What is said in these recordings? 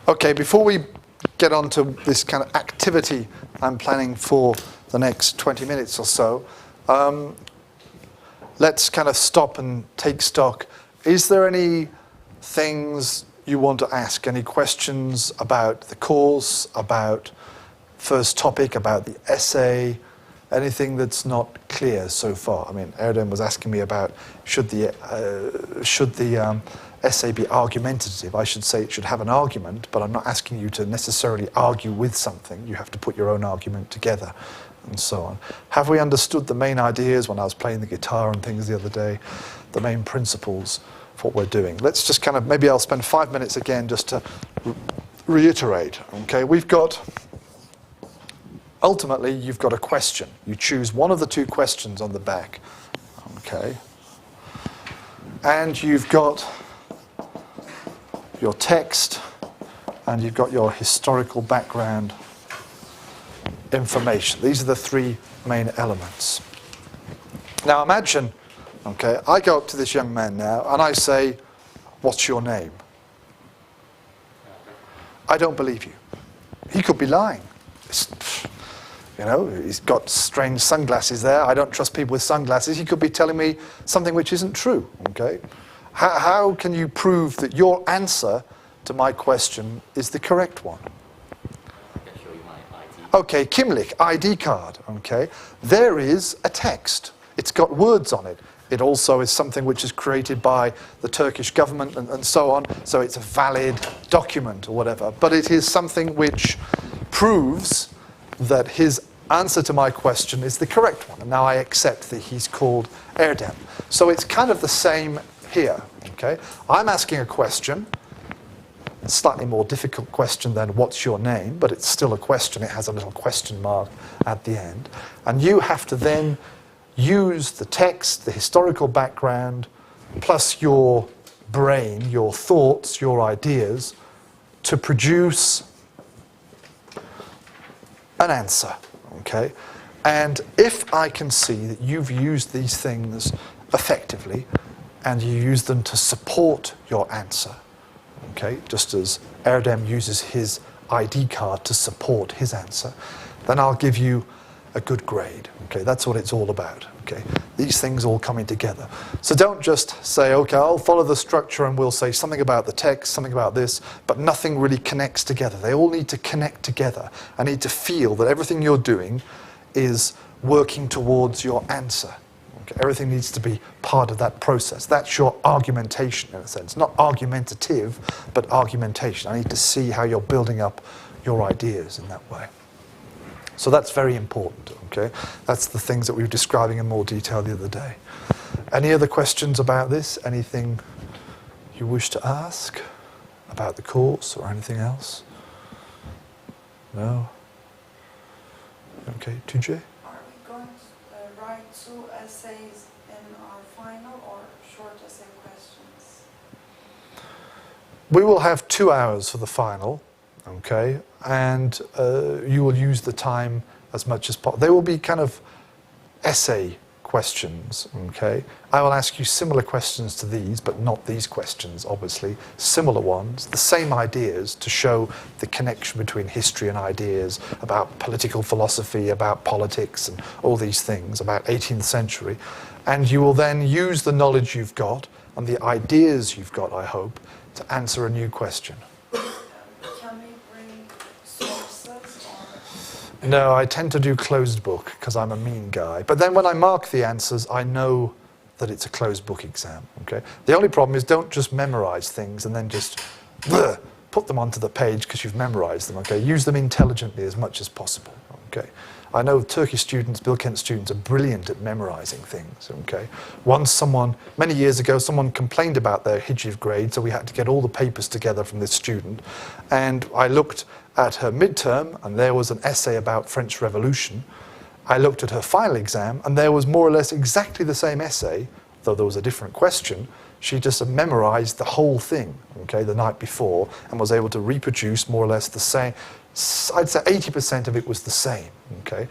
Okay, before we get on to this kind of activity I'm planning for the next 20 minutes or so, let's kind of stop and take stock. Is there any things you want to ask? Any questions about the course, about first topic, about the essay? Anything that's not clear so far? I mean, Erdem was asking me about should the essay be argumentative. I should say it should have an argument, but I'm not asking you to necessarily argue with something. You have to put your own argument together, and so on. Have we understood the main ideas when I was playing the guitar and things the other day, the main principles of what we're doing? Let's just kind of, maybe I'll spend 5 minutes again just to reiterate. Okay, we've got, ultimately, you've got a question. You choose one of the two questions on the back. Okay, and you've got your text, and you've got your historical background information. These are the three main elements. Now imagine, okay, I go up to this young man now, and I say, what's your name? I don't believe you. He could be lying. You know, he's got strange sunglasses there. I don't trust people with sunglasses. He could be telling me something which isn't true, okay? How can you prove that your answer to my question is the correct one? I can show you my ID. Okay, Kimlik, ID card, okay? There is a text. It's got words on it. It also is something which is created by the Turkish government and so on, so it's a valid document or whatever. But it is something which proves that his answer to my question is the correct one. And now I accept that he's called Erdem. So it's kind of the same here, okay? I'm asking a question, a slightly more difficult question than what's your name, but it's still a question. It has a little question mark at the end. And you have to then use the text, the historical background, plus your brain, your thoughts, your ideas, to produce an answer, okay? And if I can see that you've used these things effectively, and you use them to support your answer, okay, just as Erdem uses his ID card to support his answer, then I'll give you a good grade, okay? That's what it's all about, okay? These things all coming together. So don't just say, okay, I'll follow the structure and we'll say something about the text, something about this, but nothing really connects together. They all need to connect together. I need to feel that everything you're doing is working towards your answer. Okay? Everything needs to be part of that process. That's your argumentation in a sense. Not argumentative, but argumentation. I need to see how you're building up your ideas in that way. So that's very important, okay? That's the things that we were describing in more detail the other day. Any other questions about this? Anything you wish to ask about the course or anything else? No? Okay, Tujay? Are we going to write 2 essays in our final or short essay questions? We will have 2 hours for the final, okay? And you will use the time as much as possible. They will be kind of essay questions, okay? I will ask you similar questions to these, but not these questions, obviously. Similar ones, the same ideas to show the connection between history and ideas, about political philosophy, about politics, and all these things, about 18th century. And you will then use the knowledge you've got and the ideas you've got, I hope, to answer a new question. Can we bring sources or? No, I tend to do closed book because I'm a mean guy. But then when I mark the answers, I know that it's a closed book exam, okay? The only problem is don't just memorize things and then just put them onto the page because you've memorized them, okay? Use them intelligently as much as possible, okay? I know Turkish students, Bilkent students, are brilliant at memorizing things, okay? Once many years ago, someone complained about their HCIV grade, so we had to get all the papers together from this student. And I looked at her midterm, and there was an essay about French Revolution. I looked at her final exam, and there was more or less exactly the same essay, though there was a different question. She just memorized the whole thing, okay, the night before, and was able to reproduce more or less the same. I'd say 80% of it was the same, okay?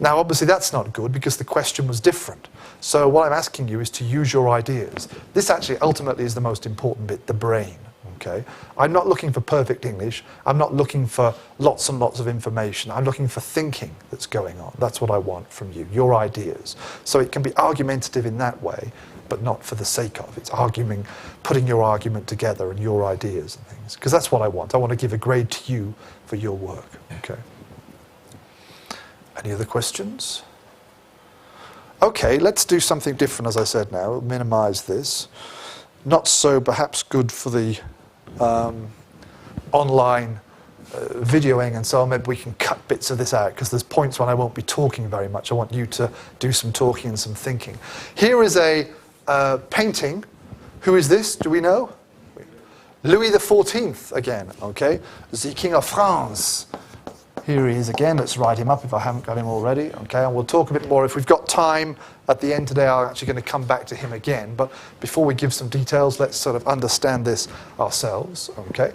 Now, obviously, that's not good because the question was different. So what I'm asking you is to use your ideas. This actually ultimately is the most important bit, the brain, okay? I'm not looking for perfect English. I'm not looking for lots and lots of information. I'm looking for thinking that's going on. That's what I want from you, your ideas. So it can be argumentative in that way, but not for the sake of. It's arguing, putting your argument together and your ideas and things. Because that's what I want. I want to give a grade to you for your work, okay? Any other questions? Okay, let's do something different, as I said now. We'll minimize this. Not so perhaps good for the online videoing and so on. Maybe we can cut bits of this out because there's points when I won't be talking very much. I want you to do some talking and some thinking. Here is a painting. Who is this? Do we know? Louis XIV again, okay? The King of France. Here he is again. Let's write him up if I haven't got him already. Okay, and we'll talk a bit more. If we've got time at the end today, I'm actually going to come back to him again. But before we give some details, let's sort of understand this ourselves. Okay,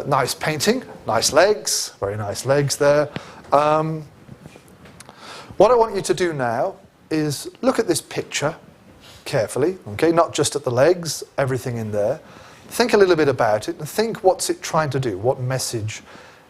nice painting, nice legs, very nice legs there. What I want you to do now is look at this picture carefully. Okay, not just at the legs, everything in there. Think a little bit about it and think what's it trying to do. What message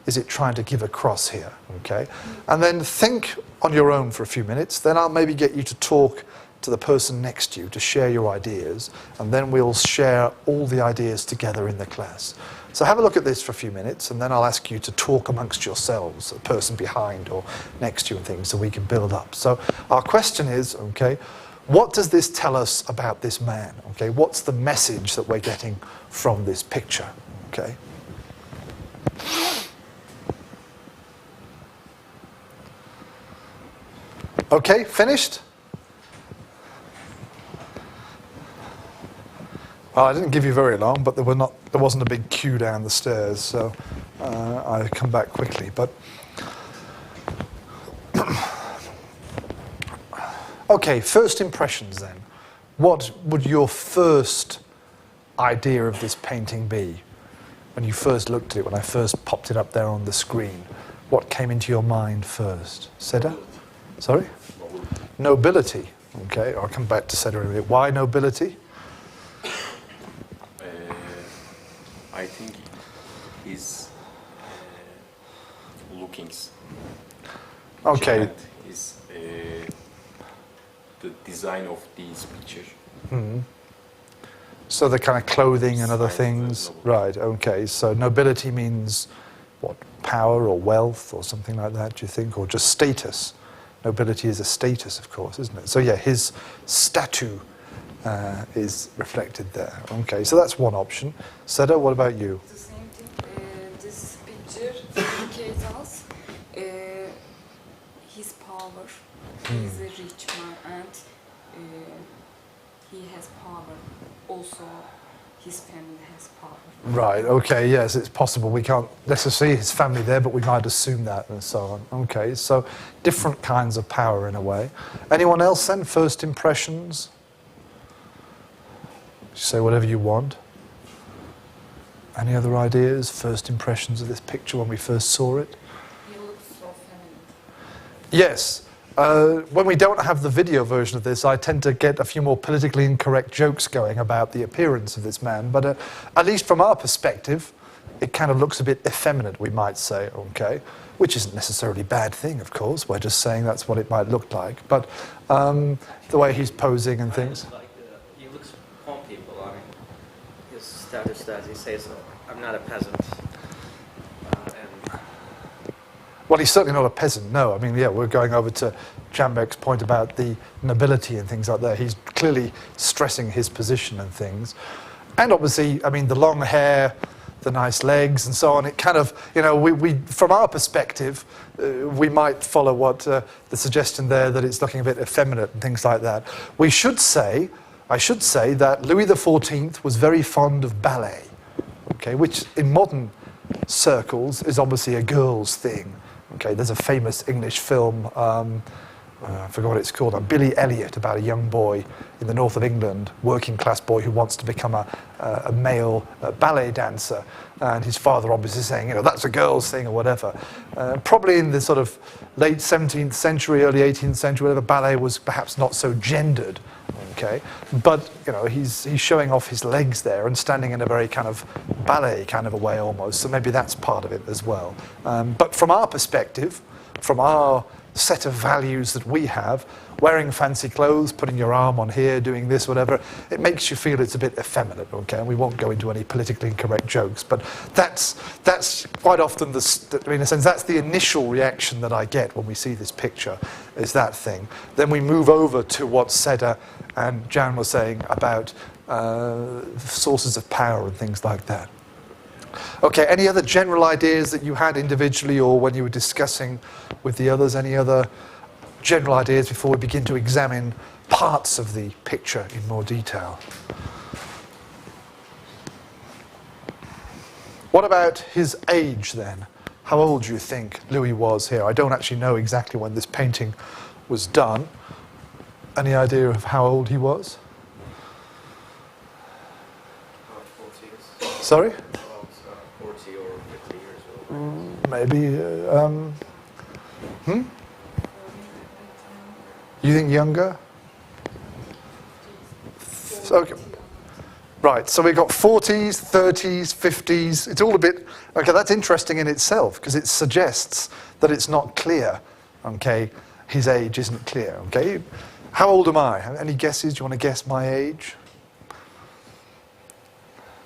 is it trying to give across here, okay? And then think on your own for a few minutes, then I'll maybe get you to talk to the person next to you to share your ideas, and then we'll share all the ideas together in the class. So have a look at this for a few minutes, and then I'll ask you to talk amongst yourselves, the person behind or next to you and things, so we can build up. So our question is, okay, what does this tell us about this man, okay? What's the message that we're getting from this picture, okay? Okay, finished? Well, I didn't give you very long, but there wasn't a big queue down the stairs, so I come back quickly. But okay, first impressions then. What would your first idea of this painting be when you first looked at it, when I first popped it up there on the screen? What came into your mind first? Seda? Sorry? Nobility. Okay, I'll come back to Seda in a minute. Why nobility? I think his lookings. Okay. Is the design of these pictures. Mm-hmm. So the kind of clothing and other things. Right, okay. So nobility means what? Power or wealth or something like that, do you think? Or just status? Nobility is a status, of course, isn't it? So yeah, his statue is reflected there. Okay, so that's one option. Seda, what about you? The same thing. This picture indicates us his power. He's a rich man and he has power. Also, his family has power. Right, okay, yes, it's possible. We can't necessarily see his family there, but we might assume that and so on. Okay, so different kinds of power in a way. Anyone else then? First impressions? Say whatever you want. Any other ideas? First impressions of this picture when we first saw it? He looks so feminine. Yes. When we don't have the video version of this, I tend to get a few more politically incorrect jokes going about the appearance of this man. But at least from our perspective, it kind of looks a bit effeminate, we might say, okay? Which isn't necessarily a bad thing, of course. We're just saying that's what it might look like. But the way he's posing and things. He looks from people. I mean, his status as he says, I'm not a peasant. Well, he's certainly not a peasant, no. I mean, yeah, we're going over to Jambek's point about the nobility and things like that. He's clearly stressing his position and things. And obviously, I mean, the long hair, the nice legs and so on, it kind of, you know, we from our perspective, we might follow what the suggestion there that it's looking a bit effeminate and things like that. I should say that Louis XIV was very fond of ballet, okay, which in modern circles is obviously a girl's thing. Okay, there's a famous English film, I forgot what it's called, Billy Elliot, about a young boy in the north of England, working class boy who wants to become a male ballet dancer. And his father obviously saying, you know, that's a girl's thing or whatever. Probably in the sort of late 17th century, early 18th century, whatever, ballet was perhaps not so gendered. okay? But, you know, he's showing off his legs there and standing in a very kind of ballet kind of a way almost, so maybe that's part of it as well. But from our perspective, from our set of values that we have, wearing fancy clothes, putting your arm on here, doing this, whatever, it makes you feel it's a bit effeminate, okay? And we won't go into any politically incorrect jokes, but that's quite often, in a sense, that's the initial reaction that I get when we see this picture, is that thing. Then we move over to what Seda and Jan were saying about sources of power and things like that. Okay, any other general ideas that you had individually or when you were discussing with the others? Any other general ideas before we begin to examine parts of the picture in more detail? What about his age then? How old do you think Louis was here? I don't actually know exactly when this painting was done. Any idea of how old he was? About 40s. Sorry? About 40 or 50 years old. Maybe. You think younger? Okay. Right, so we've got 40s, 30s, 50s. It's all a bit... Okay, that's interesting in itself because it suggests that it's not clear, okay? His age isn't clear, okay? How old am I? Any guesses? Do you want to guess my age?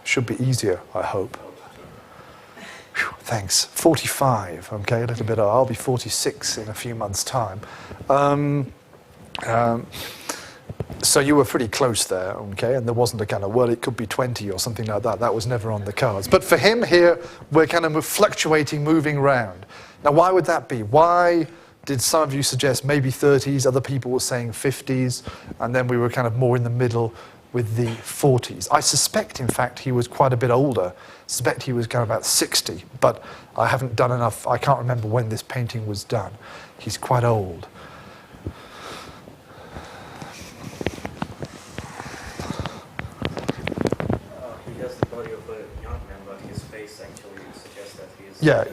Should be easier, I hope. Whew, thanks. 45, okay, a little bit. I'll be 46 in a few months' time. So you were pretty close there, okay, and there wasn't a kind of, well, it could be 20 or something like that. That was never on the cards. But for him here, we're kind of fluctuating, moving around. Now, why would that be? Why did some of you suggest maybe 30s, other people were saying 50s, and then we were kind of more in the middle with the 40s? I suspect, in fact, he was quite a bit older. I suspect he was kind of about 60, but I haven't done enough. I can't remember when this painting was done. He's quite old. He has the body of a young man, but his face actually suggests that he is... Yeah,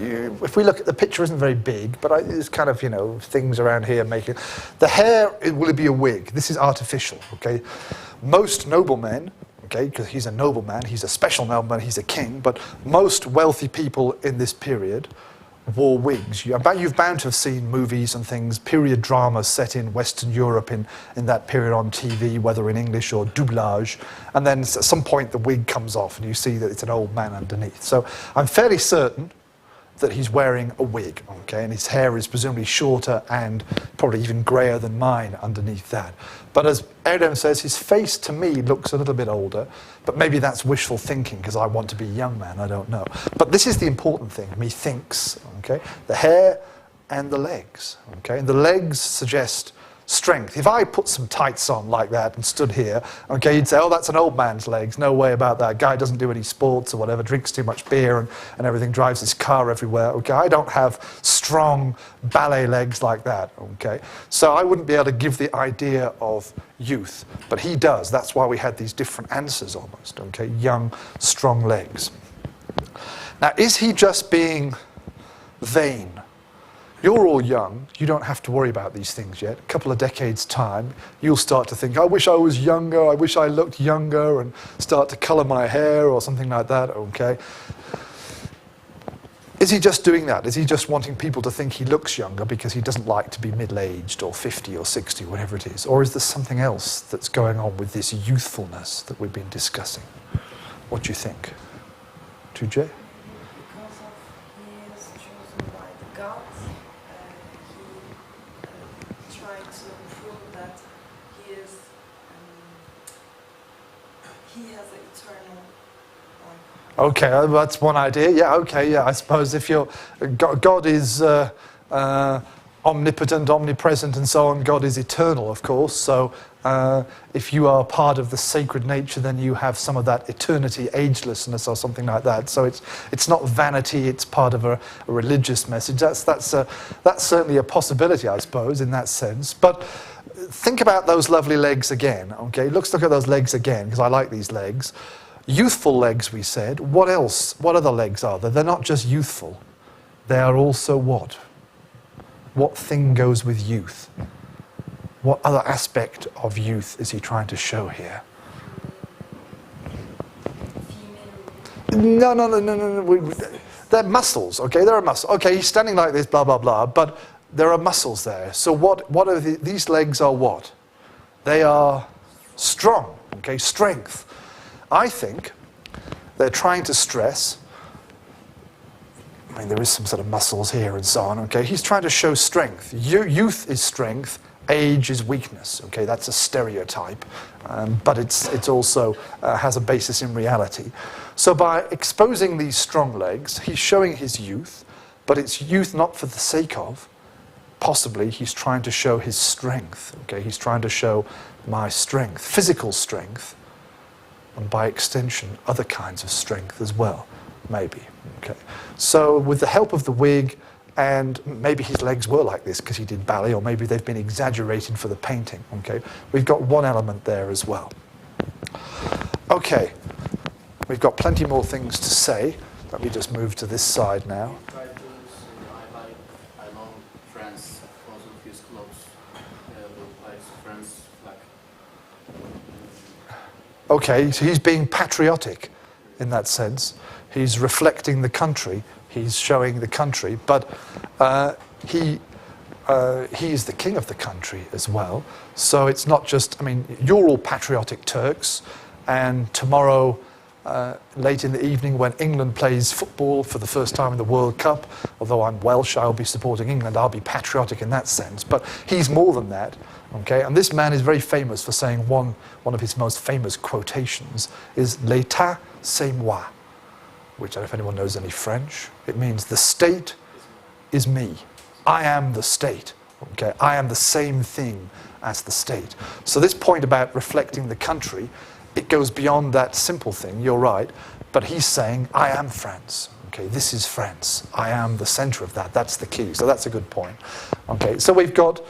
if we look at the picture, isn't very big, but there's kind of, you know, things around here making... The hair, will it be a wig? This is artificial, okay? Most noblemen, okay, because he's a nobleman, he's a special nobleman, he's a king, but most wealthy people in this period wore wigs. You've bound to have seen movies and things, period dramas set in Western Europe in that period on TV, whether in English or doublage, and then at some point the wig comes off and you see that it's an old man underneath. So I'm fairly certain that he's wearing a wig, okay, and his hair is presumably shorter and probably even greyer than mine underneath that. But as Erdem says, his face to me looks a little bit older, but maybe that's wishful thinking because I want to be a young man, I don't know. But this is the important thing, methinks, okay, the hair and the legs, okay, and the legs suggest strength. If I put some tights on like that and stood here, okay, you'd say, oh, that's an old man's legs. No way about that. Guy doesn't do any sports or whatever, drinks too much beer and everything, drives his car everywhere. Okay, I don't have strong ballet legs like that, okay? So I wouldn't be able to give the idea of youth, but he does. That's why we had these different answers almost, okay? Young, strong legs. Now, is he just being vain? You're all young, you don't have to worry about these things yet. A couple of decades' time, you'll start to think, I wish I was younger, I wish I looked younger, and start to colour my hair or something like that, okay? Is he just doing that? Is he just wanting people to think he looks younger because he doesn't like to be middle-aged or 50 or 60, whatever it is? Or is there something else that's going on with this youthfulness that we've been discussing? What do you think? 2J? Because of he is chosen by the gods, he tried to prove that he has an eternal life. Okay, that's one idea. Yeah, okay, yeah. I suppose if you're... God is omnipotent, omnipresent, and so on. God is eternal, of course. So if you are part of the sacred nature, then you have some of that eternity, agelessness, or something like that. So it's not vanity. It's part of a religious message. That's certainly a possibility, I suppose, in that sense. But think about those lovely legs again. Okay, let's look at those legs again because I like these legs. Youthful legs, we said. What else? What other legs are there? They're not just youthful. They are also what? What thing goes with youth? What other aspect of youth is he trying to show here? No. They're muscles, okay? There are muscles. Okay, he's standing like this, blah, blah, blah, but there are muscles there. So what are these legs are what? They are strong, okay? Strength. I think they're trying to stress, I mean, there is some sort of muscles here and so on, okay? He's trying to show strength. Youth is strength, age is weakness, okay? That's a stereotype, but it's also has a basis in reality. So by exposing these strong legs, he's showing his youth, but it's youth not for the sake of. Possibly he's trying to show his strength, okay? He's trying to show my strength, physical strength, and by extension, other kinds of strength as well, maybe. Okay. So with the help of the wig, and maybe his legs were like this because he did ballet, or maybe they've been exaggerated for the painting. Okay, we've got one element there as well. Okay, we've got plenty more things to say. Let me just move to this side now. I love France because of his clothes. France flag. Okay, so he's being patriotic in that sense. He's reflecting the country. He's showing the country, but he is the king of the country as well. So it's not just, I mean, you're all patriotic Turks, and tomorrow, late in the evening when England plays football for the first time in the World Cup, although I'm Welsh, I'll be supporting England, I'll be patriotic in that sense, but he's more than that. Okay, and this man is very famous for saying one of his most famous quotations is "L'État, c'est moi," which I don't know if anyone knows any French. It means the state is me. I am the state. Okay, I am the same thing as the state. So this point about reflecting the country, it goes beyond that simple thing. You're right, but he's saying, I am France. Okay, this is France. I am the center of that. That's the key. So that's a good point. Okay, so we've got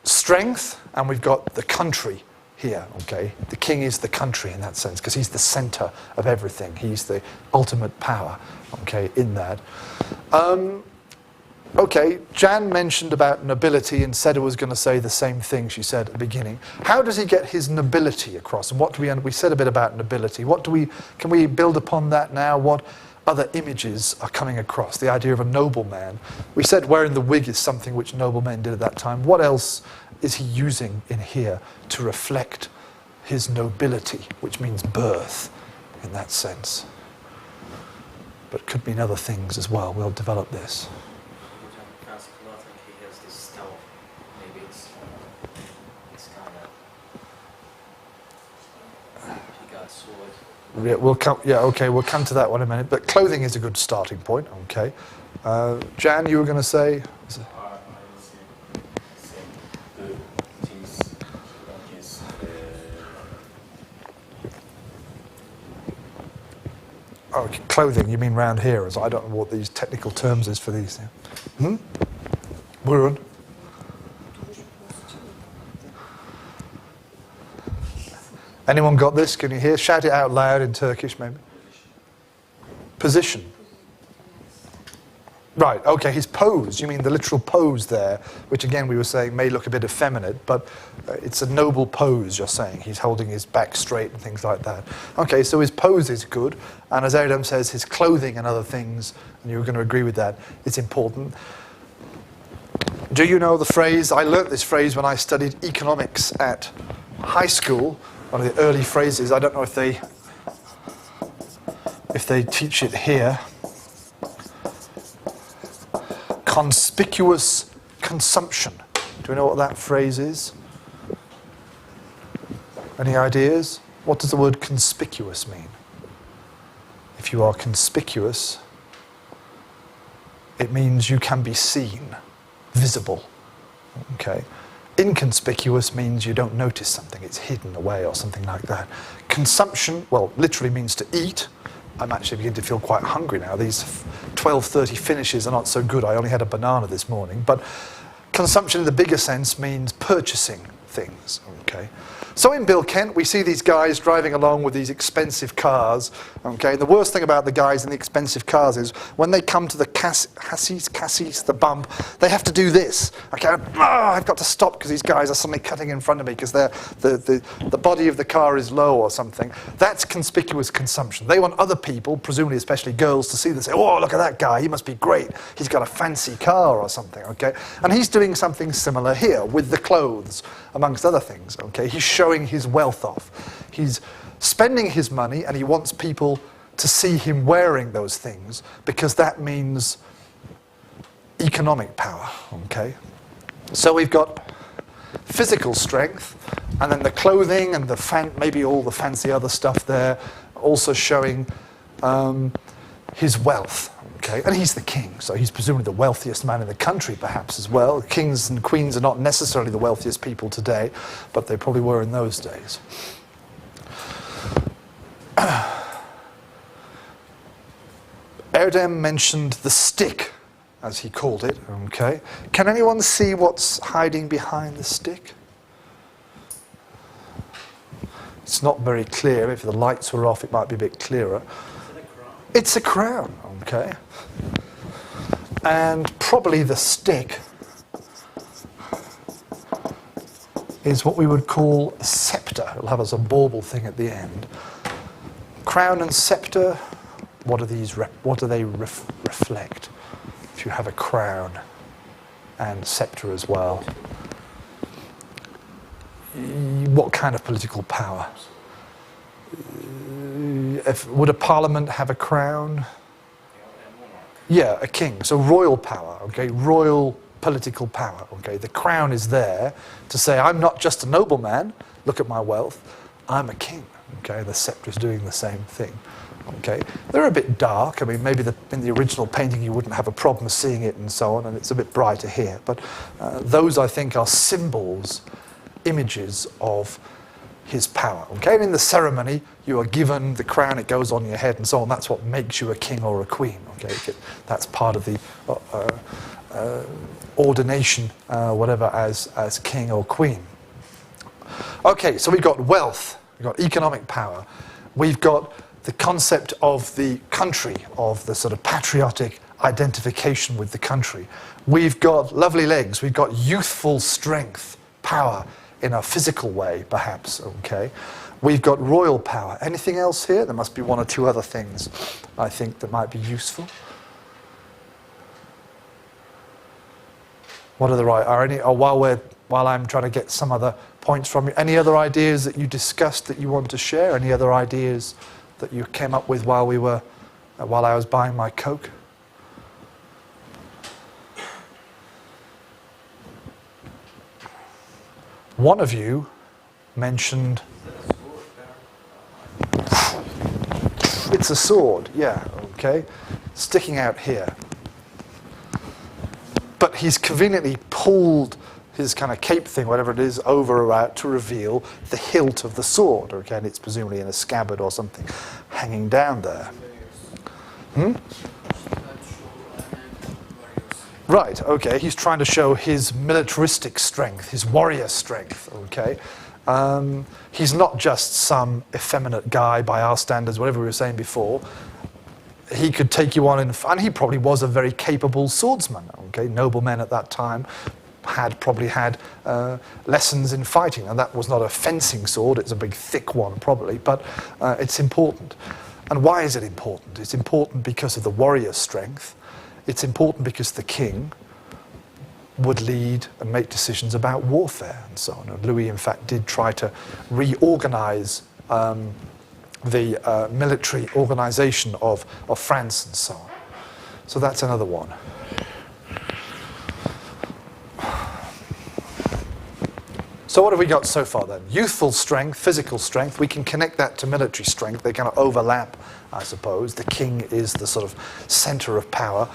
strength and we've got the country here, okay? The king is the country in that sense because he's the center of everything. He's the ultimate power, okay, in that. Okay, Jan mentioned about nobility and said it was going to say the same thing she said at the beginning. How does he get his nobility across? And what do we said a bit about nobility. Can we build upon that now? What other images are coming across? The idea of a nobleman. We said wearing the wig is something which noblemen did at that time. What else is he using in here to reflect his nobility, which means birth in that sense? But could mean other things as well. We'll develop this. I think he has this style. Maybe it's kind of he got a sword. Yeah, we'll come to that one in a minute. But clothing is a good starting point. Okay, Jan, you were going to say. Oh, clothing, you mean round here? I don't know what these technical terms is for these. Buyurun. Anyone got this? Can you hear? Shout it out loud in Turkish, maybe. Position. Right, okay, his pose, you mean the literal pose there, which again we were saying may look a bit effeminate, but it's a noble pose, you're saying. He's holding his back straight and things like that. Okay, so his pose is good, and as Erdem says, his clothing and other things, and you're going to agree with that, it's important. Do you know the phrase, I learnt this phrase when I studied economics at high school, one of the early phrases, I don't know if they teach it here. Conspicuous consumption. Do we know what that phrase is? Any ideas? What does the word conspicuous mean? If you are conspicuous, it means you can be seen, visible. Okay. Inconspicuous means you don't notice something, it's hidden away or something like that. Consumption, well, literally means to eat. I'm actually beginning to feel quite hungry now. These 12:30 finishes are not so good. I only had a banana this morning. But consumption in the bigger sense means purchasing things, okay? So in Bill Kent, we see these guys driving along with these expensive cars. Okay, the worst thing about the guys in the expensive cars is when they come to the cassis, the bump, they have to do this. Okay, I've got to stop because these guys are suddenly cutting in front of me because the body of the car is low or something. That's conspicuous consumption. They want other people, presumably especially girls, to see them and say, oh, look at that guy, he must be great. He's got a fancy car or something, okay? And he's doing something similar here with the clothes, amongst other things, okay? He's showing his wealth off. He's spending his money and he wants people to see him wearing those things because that means economic power, okay? So we've got physical strength and then the clothing and maybe all the fancy other stuff there also showing his wealth. Okay, and he's the king, so he's presumably the wealthiest man in the country, perhaps, as well. Kings and queens are not necessarily the wealthiest people today, but they probably were in those days. Erdem mentioned the stick, as he called it. Okay, can anyone see what's hiding behind the stick? It's not very clear. If the lights were off, it might be a bit clearer. It's a crown, okay? And probably the stick is what we would call a scepter. It'll have a bauble thing at the end. Crown and scepter, what do they reflect? If you have a crown and scepter as well. What kind of political power? Would a parliament have a crown? Yeah, a king. So royal power, okay? Royal political power, okay? The crown is there to say, I'm not just a nobleman, look at my wealth, I'm a king, okay? The scepter is doing the same thing, okay? They're a bit dark. I mean, maybe in the original painting you wouldn't have a problem seeing it and so on, and it's a bit brighter here. But those, I think, are symbols, images of his power. Okay, and in the ceremony, you are given the crown, it goes on your head and so on. That's what makes you a king or a queen. Okay, that's part of the ordination, whatever, as king or queen. Okay, so we've got wealth, we've got economic power, we've got the concept of the country, of the sort of patriotic identification with the country. We've got lovely legs, we've got youthful strength, power, in a physical way, perhaps, okay? We've got royal power. Anything else here? There must be one or two other things, I think, that might be useful. What are the while I'm trying to get some other points from you, any other ideas that you discussed that you want to share? Any other ideas that you came up with while I was buying my Coke? One of you mentioned it's a sword, yeah, okay, sticking out here. But he's conveniently pulled his kind of cape thing, whatever it is, over or out to reveal the hilt of the sword. Okay, and it's presumably in a scabbard or something hanging down there. Right, okay, he's trying to show his militaristic strength, his warrior strength, okay? He's not just some effeminate guy by our standards, whatever we were saying before. He could take you on and he probably was a very capable swordsman, okay? Noblemen at that time probably had lessons in fighting, and that was not a fencing sword, it's a big thick one probably, but it's important. And why is it important? It's important because of the warrior strength. It's important because the king would lead and make decisions about warfare and so on. And Louis, in fact, did try to reorganize the military organization of France and so on. So that's another one. So what have we got so far then? Youthful strength, physical strength. We can connect that to military strength. They kind of overlap, I suppose. The king is the sort of center of power.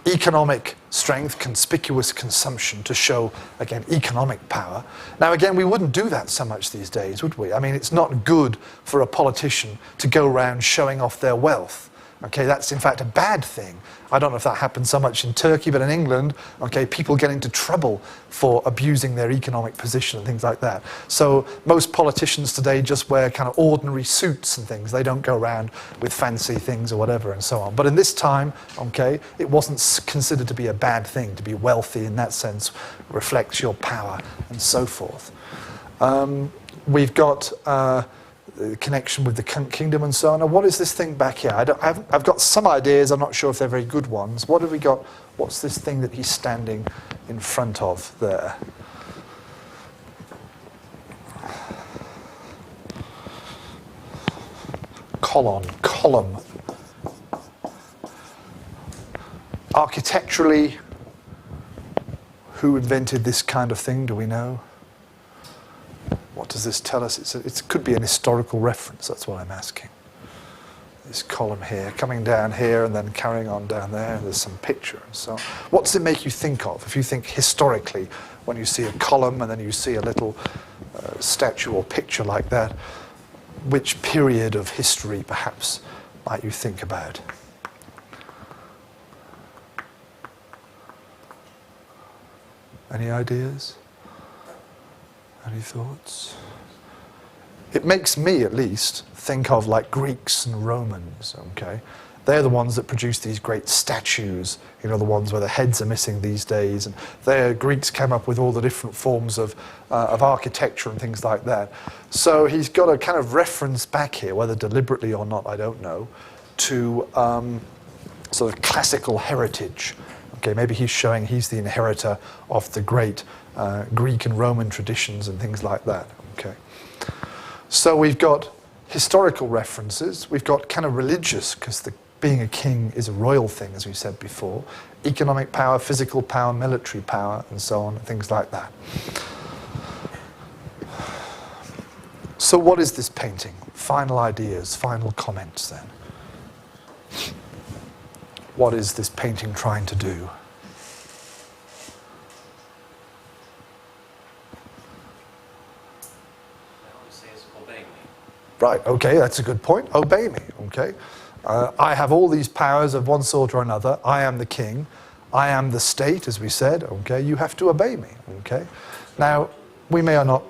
Economic strength, conspicuous consumption to show, again, economic power. Now, again, we wouldn't do that so much these days, would we? I mean, it's not good for a politician to go around showing off their wealth. Okay, that's in fact a bad thing. I don't know if that happens so much in Turkey, but in England, okay, people get into trouble for abusing their economic position and things like that. So most politicians today just wear kind of ordinary suits and things. They don't go around with fancy things or whatever and so on. But in this time, okay, it wasn't considered to be a bad thing. To be wealthy in that sense reflects your power and so forth. We've got the connection with the kingdom and so on. Now, what is this thing back here? I've got some ideas. I'm not sure if they're very good ones. What have we got? What's this thing that he's standing in front of there? Column. Architecturally, who invented this kind of thing? Do we know? What does this tell us? It could be an historical reference, that's what I'm asking. This column here, coming down here and then carrying on down there, there's some picture and so on. What does it make you think of? If you think historically, when you see a column and then you see a little statue or picture like that, which period of history perhaps might you think about? Any ideas? Any thoughts? It makes me, at least, think of like Greeks and Romans, okay? They're the ones that produce these great statues, you know, the ones where the heads are missing these days. And the Greeks came up with all the different forms of architecture and things like that. So he's got a kind of reference back here, whether deliberately or not, I don't know, to sort of classical heritage. Okay, maybe he's showing he's the inheritor of the great Greek and Roman traditions and things like that. Okay, so we've got historical references, we've got kind of religious, because being a king is a royal thing, as we said before, economic power, physical power, military power, and so on, things like that. So what is this painting? Final ideas, final comments then. What is this painting trying to do? Right, okay, that's a good point. Obey me, okay? I have all these powers of one sort or another. I am the king. I am the state, as we said, okay? You have to obey me, okay? Now, we may or not...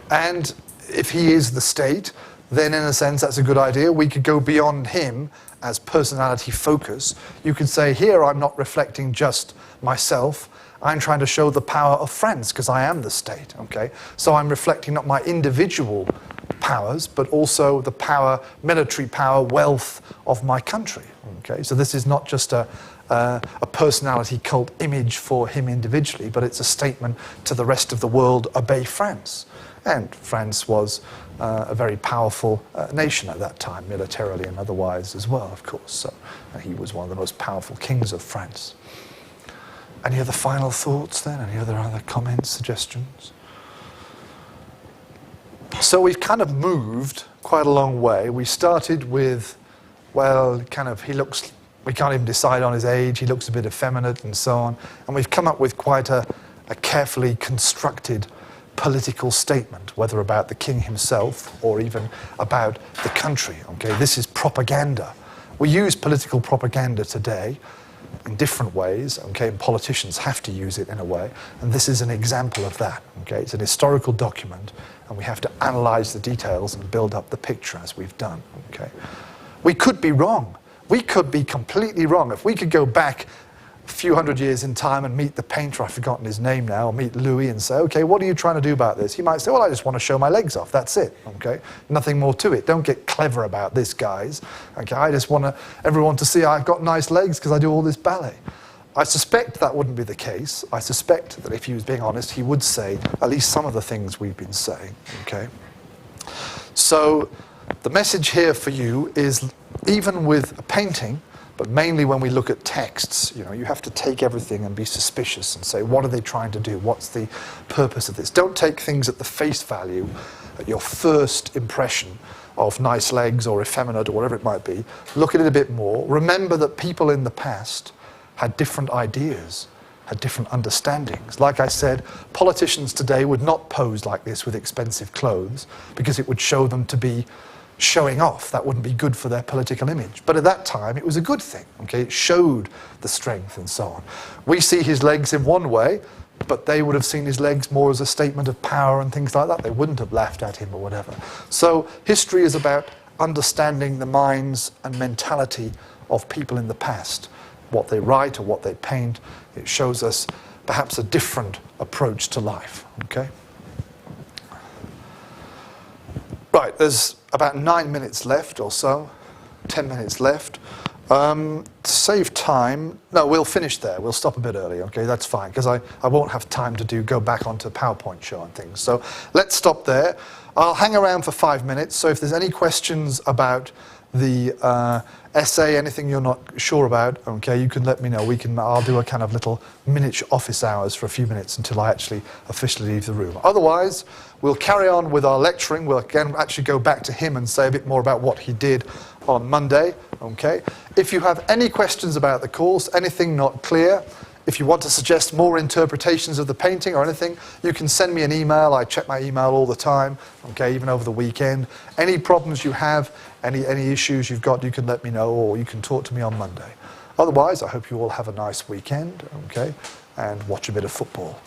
And if he is the state, then in a sense that's a good idea. We could go beyond him as personality focus. You could say, here I'm not reflecting just myself. I'm trying to show the power of France because I am the state, okay? So I'm reflecting not my individual powers, but also the power, military power, wealth of my country, okay? So this is not just a personality cult image for him individually, but it's a statement to the rest of the world, obey France. And France was a very powerful nation at that time, militarily and otherwise as well, of course. So he was one of the most powerful kings of France. Any other final thoughts then? Any other comments, suggestions? So we've kind of moved quite a long way. We started with, well, kind of, he looks, we can't even decide on his age, he looks a bit effeminate and so on. And we've come up with quite a carefully constructed political statement, whether about the king himself or even about the country. Okay, this is propaganda. We use political propaganda today in different ways, okay, and politicians have to use it in a way, and this is an example of that, okay? It's an historical document, and we have to analyze the details and build up the picture as we've done, okay? We could be wrong. We could be completely wrong. If we could go back a few hundred years in time and meet the painter, I've forgotten his name now, or meet Louis and say, okay, what are you trying to do about this? He might say, well, I just want to show my legs off, that's it, okay? Nothing more to it. Don't get clever about this, guys. Okay, I just want everyone to see I've got nice legs because I do all this ballet. I suspect that wouldn't be the case. I suspect that if he was being honest, he would say at least some of the things we've been saying, okay? So the message here for you is, even with a painting, but mainly when we look at texts, you know, you have to take everything and be suspicious and say, what are they trying to do? What's the purpose of this? Don't take things at the face value, at your first impression of nice legs or effeminate or whatever it might be. Look at it a bit more. Remember that people in the past had different ideas, had different understandings. Like I said, politicians today would not pose like this with expensive clothes because it would show them to be showing off. That wouldn't be good for their political image. But at that time, it was a good thing. Okay, it showed the strength and so on. We see his legs in one way, but they would have seen his legs more as a statement of power and things like that. They wouldn't have laughed at him or whatever. So history is about understanding the minds and mentality of people in the past, what they write or what they paint. It shows us perhaps a different approach to life. Okay. Right, there's about 9 minutes left or so, 10 minutes left. To save time, no, we'll finish there. We'll stop a bit early, okay? That's fine, because I won't have time to go back onto PowerPoint show and things. So let's stop there. I'll hang around for 5 minutes, so if there's any questions about the essay, anything you're not sure about, okay, you can let me know. I'll do a kind of little miniature office hours for a few minutes until I actually officially leave the room. Otherwise, we'll carry on with our lecturing. We'll again actually go back to him and say a bit more about what he did on Monday, okay? If you have any questions about the course, anything not clear, if you want to suggest more interpretations of the painting or anything, you can send me an email. I check my email all the time, okay, even over the weekend. Any problems you have, any issues you've got, you can let me know, or you can talk to me on Monday. Otherwise, I hope you all have a nice weekend, okay, and watch a bit of football.